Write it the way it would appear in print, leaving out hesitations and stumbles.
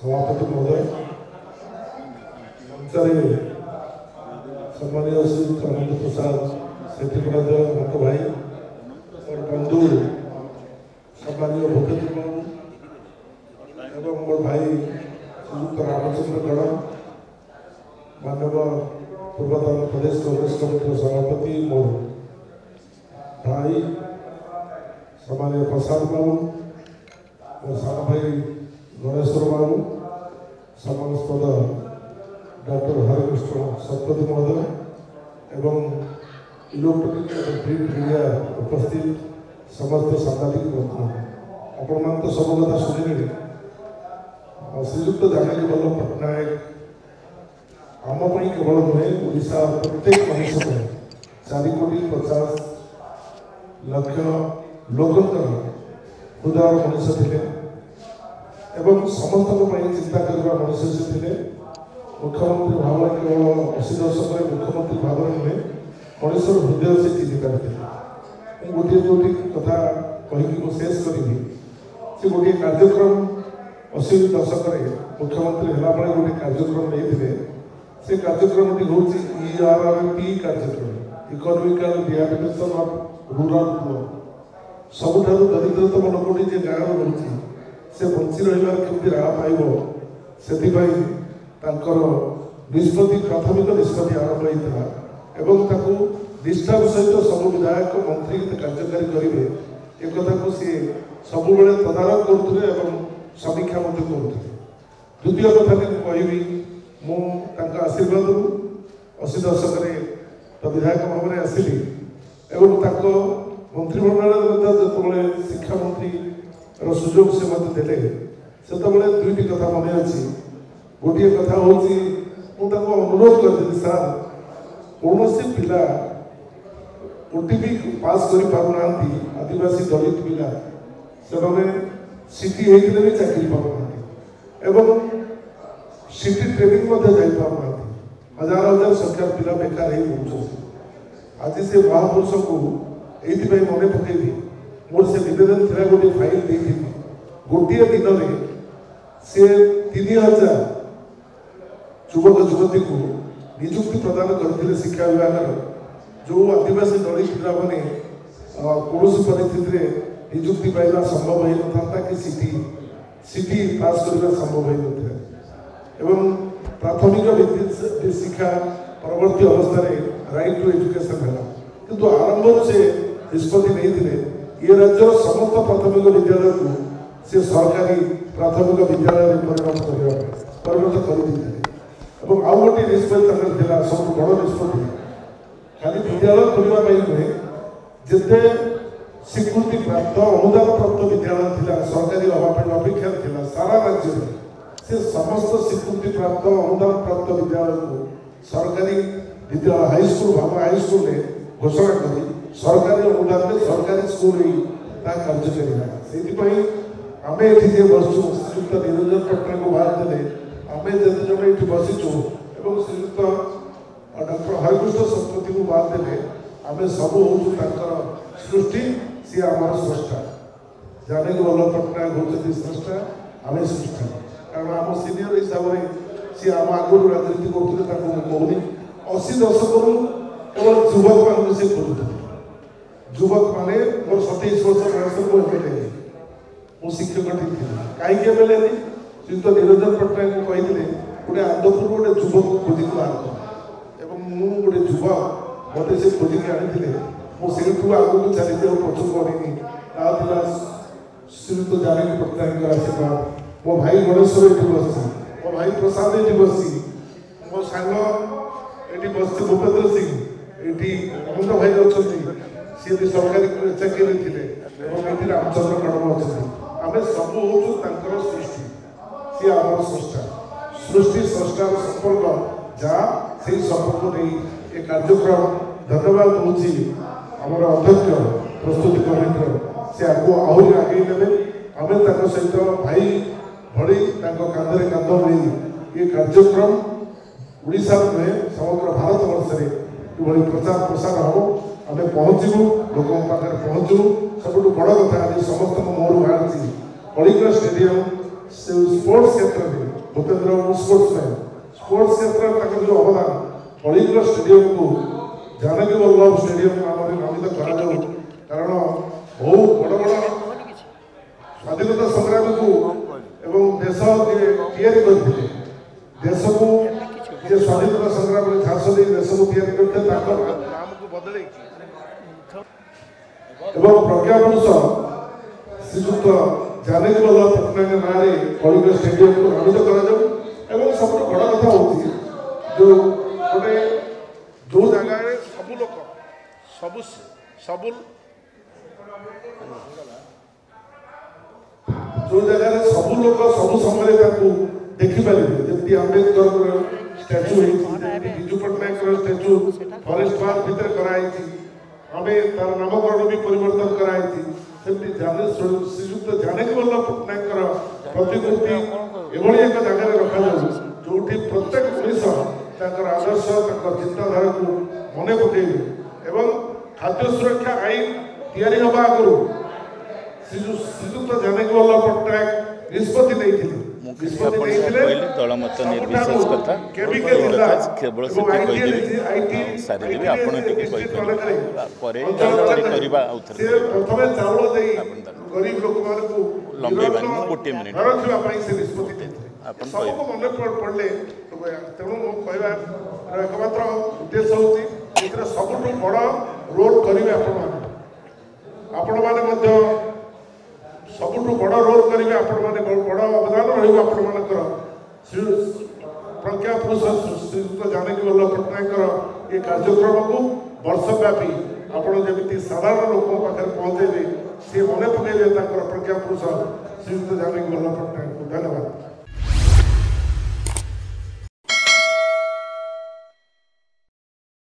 सभापति महोदय मंचरे सम्मानीय श्री आनंद प्रसाद सेठी मत भाई और बंधु सम्मानीय भूपेन्द्र बाबू एवं मोर भाई श्रीयुक्त रामचंद्र गण मानव पूर्वतन प्रदेश कांग्रेस कमिटी सभापति मोर भाई सम्मानीय प्रसाद बाबू और सान भाई गणेश्वर बाबू समाजपद डॉक्टर हरकृष्ण सतपथी महोदय एवं इलेक्ट्रोनिक प्रिंट मीडिया उपस्थित समस्त सांबादिक बंधु आपण मान तो सब कथा शुणिले श्रीयुक्त जानकी वल्लभ पट्टनायक आम केवल नुहे ओडिशा प्रत्येक मनुष्य 4,50,00,000 लोकंर हृदय मनुष्य थे एवं समस्त चिंता करने मनुष्य से थे मुख्यमंत्री भाव केवल 80 दशक मुख्यमंत्री भाव नुहे मनुष्य हृदय से चिन्ह पारे गोटे जो कथा कहीकि शेष करी से गोटे कार्यक्रम 80 दशक मुख्यमंत्री है गोटे कार्यक्रम नहीं से कार्यक्रम हूँ ERRP कार्यक्रम economical rehabilitation of rural poor सबुठ दरिद्रतम लोकटी जे गाँव रोचे से बंची रही केमती राह पाइब से निष्पत्ति प्राथमिक निष्पत्ति आरंभ होता निष्ठार सहित सब विधायक मंत्री कार्यकारी करेंगे एक सी सब तदारख करुले समीक्षा करुले द्वितीय कथा कहबी मुझे आशीर्वाद 80 दशक तो विधायक भाव में आसली एवं मंत्रिमंडल जो शिक्षा मंत्री सुजोग से मत देते से दुईटी कथा मन अच्छी गोटे कथा हूँ मुझे अनुरोध करती सार कौन पिला OTP पास कर पारना आदिवासी दलित पिला से सिटी होते भी चाकरी पाना एवं सिटी ट्रेनिंग जापार हजार हजार संख्या पिला बेकार हो आज से महापुरुष को ये मन पकईबी मोर से नवेदन थी गोटे फाइल देती गोटे दिन में से 3,000 युवक युवती को निजुक्ति प्रदान करते शिक्षा विभाग जो आदिवासी दलित पिला मैंने कौन परिस्थिति निजुक्ति पाइबा संभव हो था कि सिटी पास करना संभव हो एवं प्राथमिक शिक्षा परवर्ती अवस्था राइट टू एजुकेशन है किंतु आरंभ से निष्पत्ति नहीं ये राज्यर समस्त प्राथमिक विद्यालय को से सरकारी प्राथमिक विद्यालय परिणत कर आउ गोटे निष्पत्ति सब बड़ निष्पत्ति खाली विद्यालय खोलने नुहे जिते स्वीकृति प्राप्त अनुदान प्राप्त विद्यालय थिला सरकारी अपेक्षा थिला सारा राज्य में से समस्त स्वीकृति प्राप्त अनुदान प्राप्त विद्यालय को सरकारी विद्यालय हाईस्कूल भाव हाईस्कूल घोषणा कर सरकारी अनुदान में सरकारी स्कूल कार्यकारी है आम ये बसु श्रीयुक्त निरंजन पट्टनायक को बाहर देले आम जिते जन ये बसीचु और श्रीयुक्त डॉक्टर हरकृष्ण सतपथी को बाहर देले आम सब हूँ सृष्टि सी आम स्रष्टा जानकी वल्लभ पट्टनायक होती स्रष्टा आम सृष्टा कारण आम सिनियर हिसाब से सी आम आगुरी राजनीति करते कहूनी 80 दशक केवल युवक मान से खोलुते युवक माने मोर 27 वर्ष बयस को एमएलए मु शिक्षक कहीं एमएलए नहीं श्रीयुक्त निरंजन पट्टनायक को कही गोटे आदपुर गोटे युवक खोजिक बाहर एवं मुझे गोटे युवक मत से खोजिक आनी मुझे आगू चली पचक पड़नी श्रीयुक्त जानकी पट्टनायक आशीर्वाद मो भाई गणेश्वर ये बसी मो भाई प्रसाद ये बसी मो सांग ये बस भूपेन्द्र सिंह ये अनंत भाई अच्छा सी भी सरकारी चाकरी थे ये रामचंद्र कड़म अच्छा आम सब हूँ सृष्टि सी आम स्रष्टा सृष्टि स्रष्टार संपर्क जहाँ से संपर्क नहीं ये कार्यक्रम धन्यवाद दूसरी आम अध्यक्ष प्रस्तुति कमिटर से आगे आहरी आगे ने आम सहित भाई भड़ी कांधे कांध नहीं ये कार्यक्रम उड़ीसा में समग्र भारत वर्ष में प्रचार प्रसार हम आम पहुँचू लोकों पाखे पहुँचू सब बड़ कथा आज समस्त मोर बाहर कलिंग स्टेडियम स्पोर्ट्स क्षेत्र में भूपेन्द्र बाबू स्पोर्ट्समैन स्पोर्ट्स क्षेत्र में जो अवदान कलिंग स्टेडियम को जानकी वल्लभ स्टेडियम नाम नामित करा कारण बहुत बड़ बड़ स्वाधीनता संग्रामी को एवं देश करते देश को जे स्वाधीनता संग्राम में झांस दे देश को करते नाम को बदल प्रज्ञा पुरुष श्रीजुक्त जानकी वल्लभ पट्टनायक नाँ कलिंग स्टेडियम को नामित कर सब बड़ कथा होती जो गोटे जो जगह सब लोग सब सब जो जगह सब लोग सब समय देखिपारे जमी Ambedkar statue Biju Patnaik statue forest park भितर कराई आम तार नामकरण भी परिवर्तन कराई श्रीजुक्त जानकी वल्लभ पट्टनायक प्रतिकृति एभली एक जगह रखा जो प्रत्येक मनीष आदर्श चिंताधारा को मन पकड़े खाद्य सुरक्षा आईन तैयारी हवा आगु श्रीजुक्त जानकी वल्लभ पट्टनायक निष्पत्ति नहीं दलमत निर्विशेष कथा केवल सारी आपण गरीब लोक लंबे गोटे मिनिट मन पड़े तेणु कहबार एकमात्र उद्देश्य हूँ सब बड़ रोल करेंगे आपण मैंने सबुठ बड़ रोल करेंगे आपण मैंने बड़ अवदान रहा प्रज्ञा पुरुष श्रीजुक्त जानकी वल्लभ पट्टनायक ये कार्यक्रम को वर्षव्यापी आपड़ जमी साधारण लोक पाखे पहुँचे सी मन पकड़े प्रज्ञा पुरुष श्रीजुक्त जानकी वल्लभ पट्टनायक को धन्यवाद।